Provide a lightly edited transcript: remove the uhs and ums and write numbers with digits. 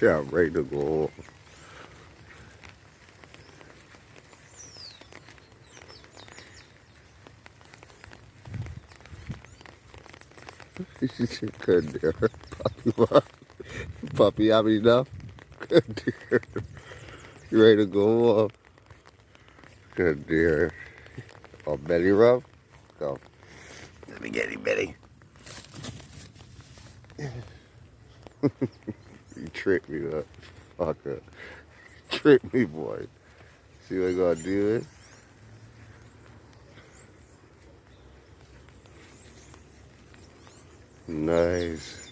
Yeah, I'm ready to go. Good dear. Puppy, what? Puppy, have enough? Good dear. You ready to go up? Good dear. Oh, belly rub? Go. Let me get him, Betty. You tricked me, up. Fucker. Tricked me, boy. See what I gotta do it? Nice.